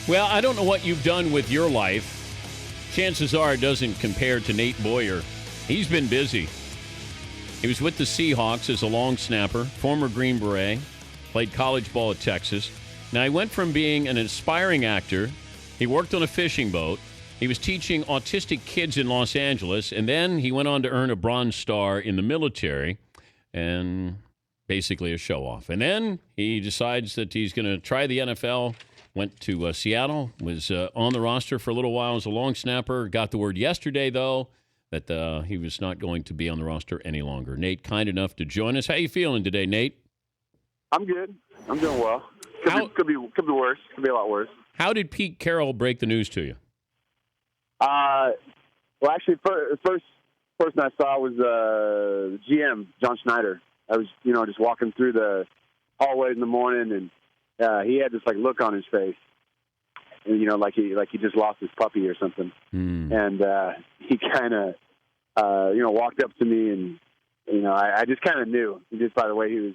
Well, I don't know what you've done with your life. Chances are it doesn't compare to Nate Boyer. He's been busy. He was with the Seahawks as a long snapper, former Green Beret, played college ball at Texas. Now, he went from being an aspiring actor, he worked on a fishing boat, he was teaching autistic kids in Los Angeles, and then he went on to earn a Bronze Star in the military and basically a show-off. And then he decides that he's going to try the NFL, went to Seattle, was on the roster for a little while as a long snapper, got the word yesterday, though, that he was not going to be on the roster any longer. Nate, kind enough to join us. How you feeling today, Nate? I'm good. I'm doing well. Could be worse. Could be a lot worse. How did Pete Carroll break the news to you? Well, actually, first person I saw was the GM, John Schneider. I was, just walking through the hallway in the morning, and he had this look on his face, and, like he just lost his puppy or something. And he kind of, walked up to me, and I just kind of knew just by the way he was,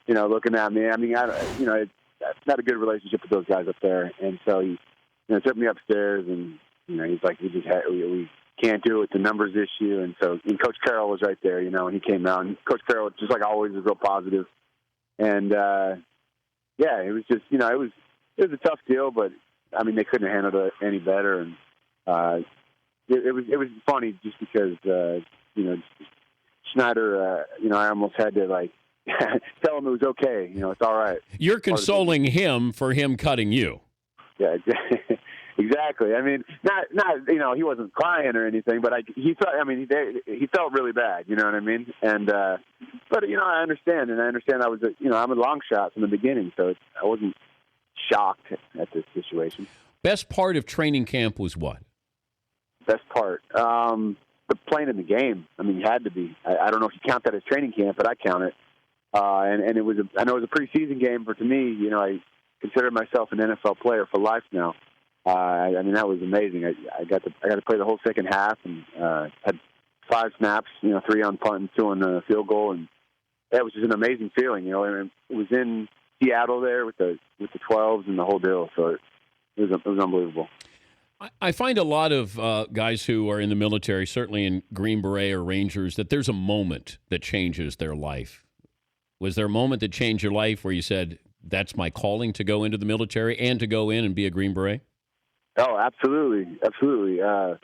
looking at me. I mean, I had a good relationship with those guys up there, and so he, took me upstairs, and he's like, we can't do it. It's a numbers issue, and so Coach Carroll was right there, and he came out, and Coach Carroll, just like always, was real positive, and it was just, it was a tough deal, but I mean, they couldn't have handled it any better, and it was funny just because Schneider, I almost had to tell him it was okay, it's all right. You're consoling him for him cutting you. Yeah, exactly. I mean, not he wasn't crying or anything, but he felt really bad. You know what I mean? And but I understand, and I was I'm a long shot from the beginning, so I wasn't shocked at this situation. Best part of training camp was what? Best part, the playing in the game. I mean, you had to be. I don't know if you count that as training camp, but I count it. And it was I know it was a preseason game, but to me, I consider myself an NFL player for life now. I mean, that was amazing. I got to play the whole second half, and had 5 snaps, 3 on punt and 2 on the field goal, and that was just an amazing feeling. And it was in Seattle there with the 12s and the whole deal, so it was unbelievable. I find a lot of guys who are in the military, certainly in Green Beret or Rangers, that there's a moment that changes their life. Was there a moment that changed your life where you said, that's my calling to go into the military and to go in and be a Green Beret? Oh, absolutely. Absolutely. I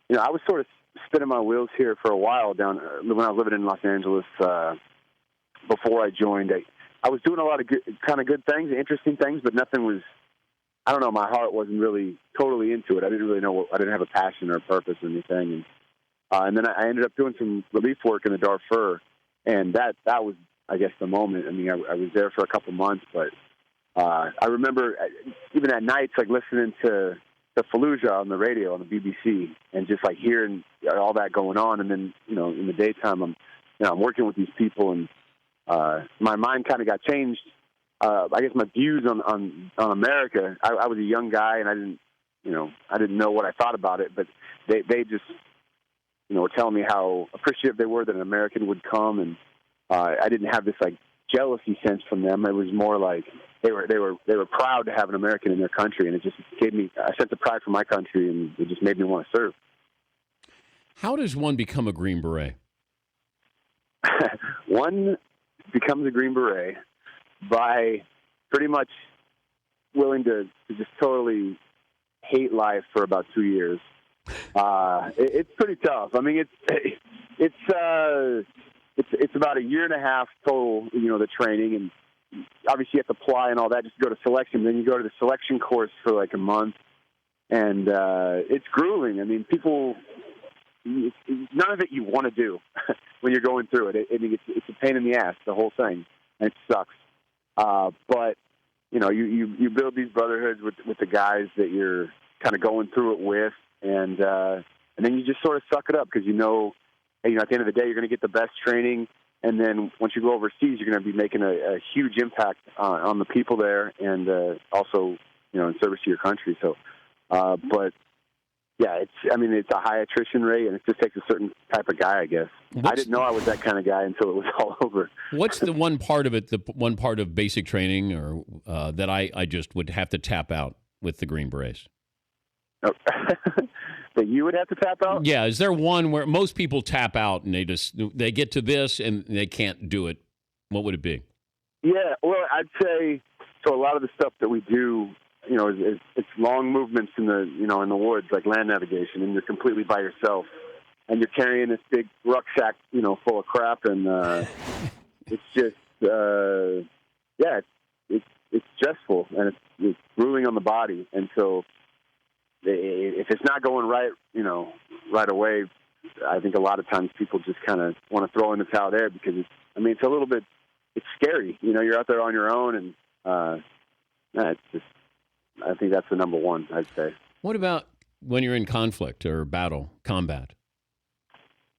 was sort of spinning my wheels here for a while down when I was living in Los Angeles before I joined. I was doing a lot of good things, interesting things, but nothing was, I don't know, my heart wasn't really totally into it. I didn't really know, I didn't have a passion or a purpose or anything. And then I ended up doing some relief work in the Darfur, and that was, I guess, the moment. I mean, I was there for a couple months, but I remember even at nights, listening to the Fallujah on the radio, on the BBC, and just hearing all that going on. And then, in the daytime, I'm working with these people, and my mind kind of got changed. I guess my views on America. I was a young guy, and I didn't know what I thought about it, but they just, were telling me how appreciative they were that an American would come, and I didn't have this jealousy sense from them. It was more like they were proud to have an American in their country, and it just gave me a sense of pride for my country, and it just made me want to serve. How does one become a Green Beret? One becomes a Green Beret by pretty much willing to just totally hate life for about 2 years. It's pretty tough. I mean, it's about a year and a half total, the training, and obviously you have to apply and all that just to go to selection. Then you go to the selection course for a month, and it's grueling. I mean, none of it you want to do when you're going through it. It's a pain in the ass, the whole thing, and it sucks. But, you build these brotherhoods with the guys that you're kind of going through it with, and then you just sort of suck it up because at the end of the day, you're going to get the best training, and then once you go overseas, you're going to be making a huge impact on the people there, and also, in service to your country. So, but yeah, it's a high attrition rate, and it just takes a certain type of guy, I guess. I didn't know I was that kind of guy until it was all over. What's the one part of it, the one part of basic training, or that I just would have to tap out? with the Green Berets? Oh, that you would have to tap out? Yeah, is there one where most people tap out and they get to this and they can't do it? What would it be? Yeah, well, I'd say so. A lot of the stuff that we do, it's long movements in the woods, like land navigation, and you're completely by yourself, and you're carrying this big rucksack, full of crap, and it's just, it's stressful and it's grueling on the body, and so if it's not going right, right away, I think a lot of times people just kind of want to throw in the towel there because it's a little bit, it's scary. You're out there on your own, and it's just, I think that's the number one, I'd say. What about when you're in conflict or combat?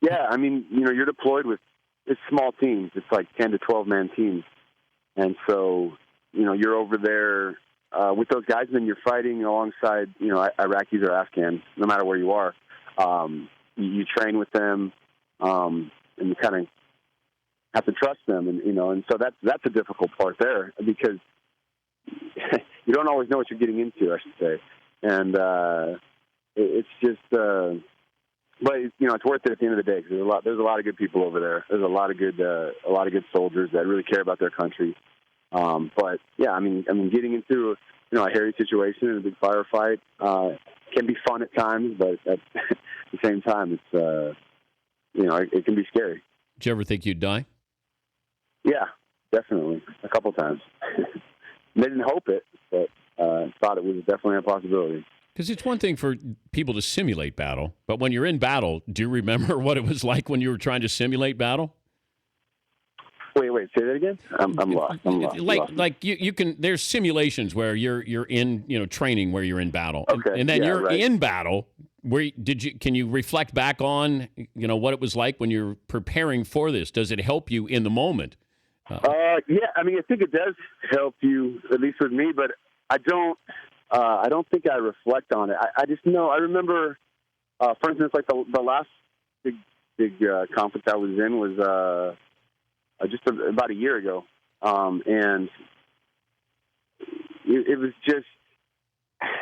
Yeah, you're deployed with, it's small teams. It's like 10 to 12-man teams. And so, you're over there with those guys, and then you're fighting alongside, Iraqis or Afghans, no matter where you are. You train with them, and you kind of have to trust them. And so that's a difficult part there because you don't always know what you're getting into, I should say. And it's just, but it's worth it at the end of the day because there's a lot of good people over there. There's a lot of good soldiers that really care about their country. But yeah, getting into a hairy situation and a big firefight can be fun at times, but at the same time, it's it can be scary. Did you ever think you'd die? Yeah, definitely, a couple times. Didn't hope it, but thought it was definitely a possibility. Because it's one thing for people to simulate battle, but when you're in battle, do you remember what it was like when you were trying to simulate battle? Wait, say that again? I'm lost. Like you can. There's simulations where you're in training where you're in battle, okay, and then you're in battle. Can you reflect back on what it was like when you're preparing for this? Does it help you in the moment? Yeah, I think it does help you, at least with me, but I don't think I reflect on it. I just know. I remember, for instance, like the last big conference I was in was just about a year ago, and it was just.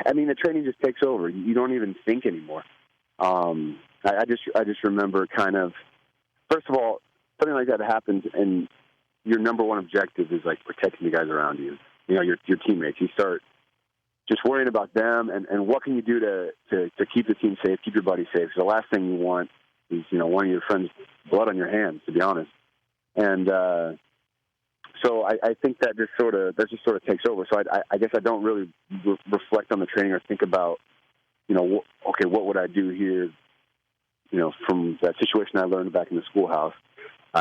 The training just takes over. You don't even think anymore. I just remember kind of. First of all, something like that happens, and your number one objective is like protecting the guys around you. Your teammates. You start just worrying about them and what can you do to keep the team safe, keep your buddy safe. So the last thing you want is, one of your friends' blood on your hands, to be honest. And so I think that just sort of takes over. So I guess I don't really reflect on the training or think about, okay, what would I do here, from that situation I learned back in the schoolhouse.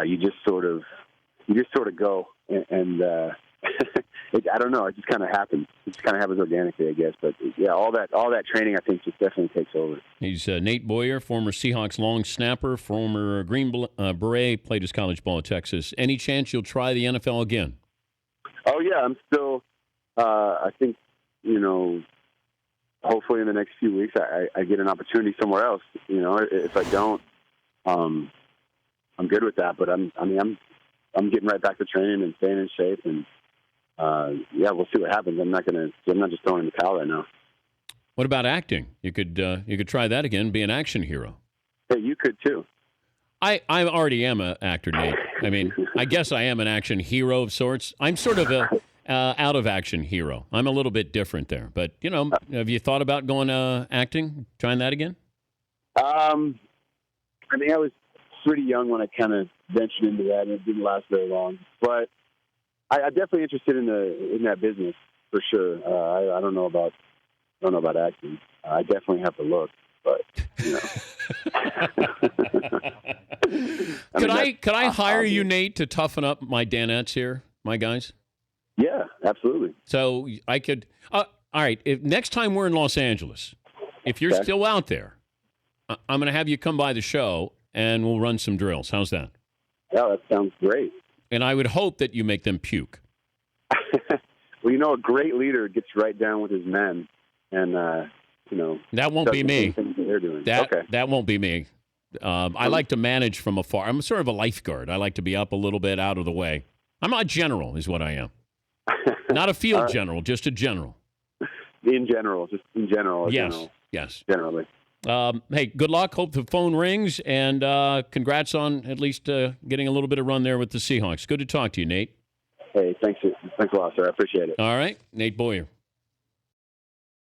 You just sort of go and I don't know. It just kind of happens. It just kind of happens organically, I guess. But yeah, all that training, I think, just definitely takes over. He's Nate Boyer, former Seahawks long snapper, former Green Beret, played his college ball at Texas. Any chance you'll try the NFL again? Oh yeah, I'm still. I think hopefully in the next few weeks, I get an opportunity somewhere else. If I don't, I'm good with that. But I'm getting right back to training and staying in shape and. We'll see what happens. I'm not just throwing in the towel right now. What about acting? You could try that again. Be an action hero. Hey, you could too. I already am an actor, Nate. I guess I am an action hero of sorts. I'm sort of a out of action hero. I'm a little bit different there. But have you thought about going acting? Trying that again? I was pretty young when I kind of ventured into that, and it didn't last very long. But I'm definitely interested in that business for sure. I don't know about acting. I definitely have to look, but Could I hire you, Nate, to toughen up my Danettes here, my guys? Yeah, absolutely. So I could. All right. If next time we're in Los Angeles, if you're still out there, I'm going to have you come by the show and we'll run some drills. How's that? Yeah, that sounds great. And I would hope that you make them puke. Well, a great leader gets right down with his men, and that won't be me. They're doing. That won't be me. I like to manage from afar. I'm sort of a lifeguard. I like to be up a little bit, out of the way. I'm not a general, is what I am. Not a field general, just a general. in general, just in general. Yes. Generally. Hey, good luck. Hope the phone rings, and congrats on at least getting a little bit of run there with the Seahawks. Good to talk to you, Nate. Hey, thanks a lot, sir. I appreciate it. All right, Nate Boyer.